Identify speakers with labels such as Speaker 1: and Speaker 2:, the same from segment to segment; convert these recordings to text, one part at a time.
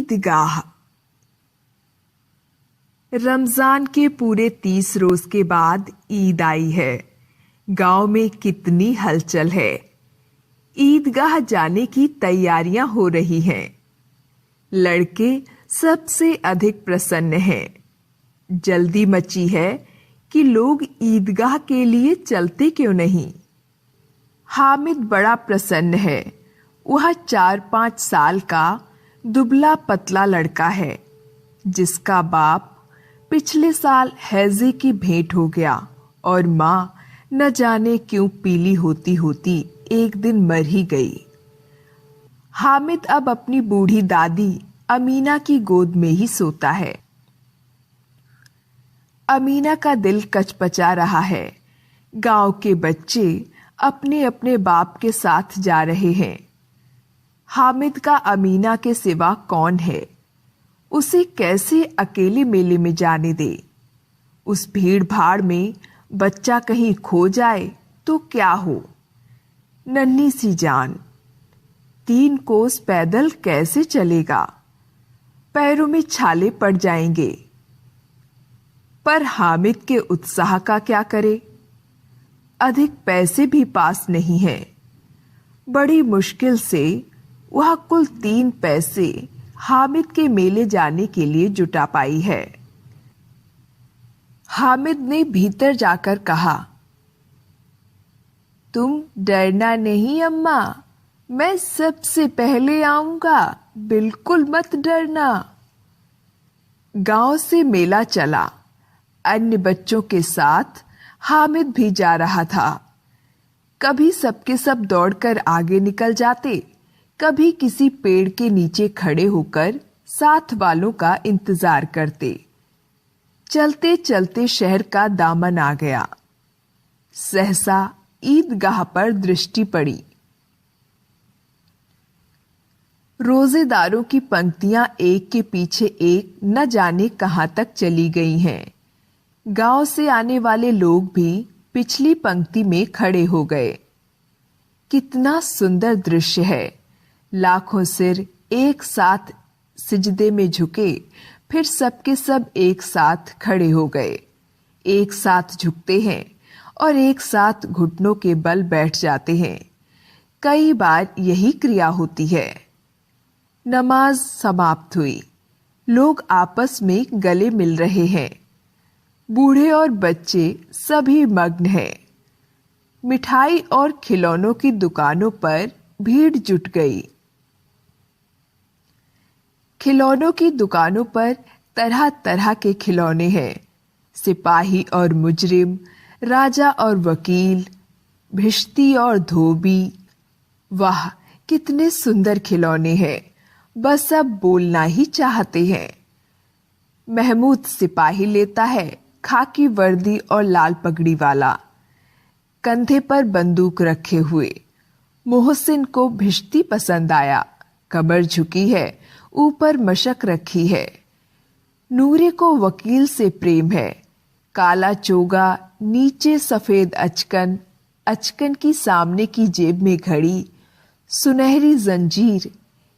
Speaker 1: ईदगाह। रमजान के पूरे 30 रोज के बाद ईद आई है। गांव में कितनी हलचल है। ईदगाह जाने की तैयारियां हो रही हैं। लड़के सबसे अधिक प्रसन्न हैं। जल्दी मची है कि लोग ईदगाह के लिए चलते क्यों नहीं। हामिद बड़ा प्रसन्न है। वह 4-5 साल का दुबला पतला लड़का है, जिसका बाप पिछले साल हैजे की भेंट हो गया और माँ न जाने क्यों पीली होती होती एक दिन मर ही गई। हामिद अब अपनी बूढ़ी दादी अमीना की गोद में ही सोता है। अमीना का दिल कचपचा रहा है। गांव के बच्चे अपने अपने बाप के साथ जा रहे हैं। हामिद का अमीना के सिवा कौन है। उसे कैसे अकेले मेले में जाने दे। उस भीड़ भाड़ में बच्चा कहीं खो जाए तो क्या हो। नन्ही सी जान 3 कोस पैदल कैसे चलेगा। पैरों में छाले पड़ जाएंगे। पर हामिद के उत्साह का क्या करे। अधिक पैसे भी पास नहीं हैं। बड़ी मुश्किल से वह कुल 3 पैसे हामिद के मेले जाने के लिए जुटा पाई है। हामिद ने भीतर जाकर कहा, तुम डरना नहीं अम्मा, मैं सबसे पहले आऊंगा, बिल्कुल मत डरना। गांव से मेला चला। अन्य बच्चों के साथ हामिद भी जा रहा था। कभी सबके सब दौड़कर आगे निकल जाते, कभी किसी पेड़ के नीचे खड़े होकर साथ वालों का इंतजार करते। चलते चलते शहर का दामन आ गया। सहसा ईदगाह पर दृष्टि पड़ी। रोजेदारों की पंक्तियां एक के पीछे एक न जाने कहां तक चली गई हैं। गांव से आने वाले लोग भी पिछली पंक्ति में खड़े हो गए। कितना सुंदर दृश्य है। लाखों सिर एक साथ सिजदे में झुके, फिर सबके सब एक साथ खड़े हो गए। एक साथ झुकते हैं और एक साथ घुटनों के बल बैठ जाते हैं। कई बार यही क्रिया होती है। नमाज समाप्त हुई। लोग आपस में गले मिल रहे हैं। बूढ़े और बच्चे सभी मग्न हैं। मिठाई और खिलौनों की दुकानों पर भीड़ जुट गई। खिलौनों की दुकानों पर तरह तरह के खिलौने हैं। सिपाही और मुजरिम, राजा और वकील, भिश्ती और धोबी। वाह, कितने सुंदर खिलौने हैं। बस अब बोलना ही चाहते हैं। महमूद सिपाही लेता है, खाकी वर्दी और लाल पगड़ी वाला, कंधे पर बंदूक रखे हुए। मोहसिन को भिश्ती पसंद आया। कमर झुकी है, ऊपर मशक रखी है। नूरे को वकील से प्रेम है। काला चोगा, नीचे सफेद अचकन, अचकन की सामने की जेब में घड़ी, सुनहरी जंजीर,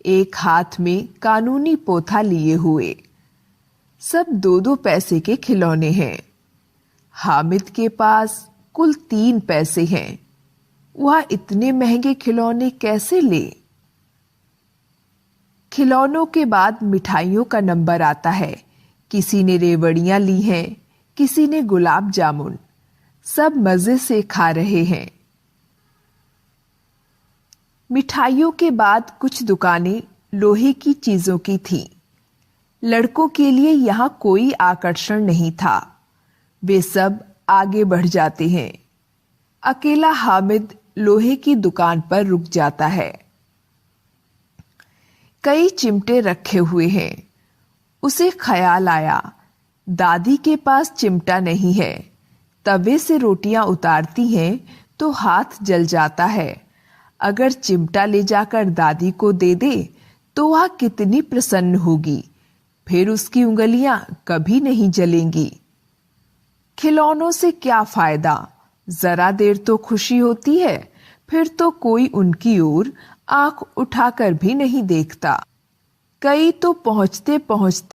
Speaker 1: एक हाथ में कानूनी पोथा लिए हुए। सब 2-2 पैसे के खिलौने हैं। हामिद के पास कुल 3 पैसे हैं। वह इतने महंगे खिलौने कैसे ले। खिलौनों के बाद मिठाइयों का नंबर आता है। किसी ने रेवड़ियां ली हैं, किसी ने गुलाब जामुन। सब मजे से खा रहे हैं। मिठाइयों के बाद कुछ दुकानें लोहे की चीजों की थीं। लड़कों के लिए यहां कोई आकर्षण नहीं था। वे सब आगे बढ़ जाते हैं। अकेला हामिद लोहे की दुकान पर रुक जाता है। कई चिमटे रखे हुए हैं। उसे ख्याल आया, दादी के पास चिमटा नहीं है। तवे से रोटियां उतारती हैं तो हाथ जल जाता है। अगर चिमटा ले जाकर दादी को दे दे तो वह कितनी प्रसन्न होगी। फिर उसकी उंगलियां कभी नहीं जलेंगी। खिलौनों से क्या फायदा। जरा देर तो खुशी होती है, फिर तो कोई उनकी ओर आंख उठाकर भी नहीं देखता। कई तो पहुंचते पहुंचते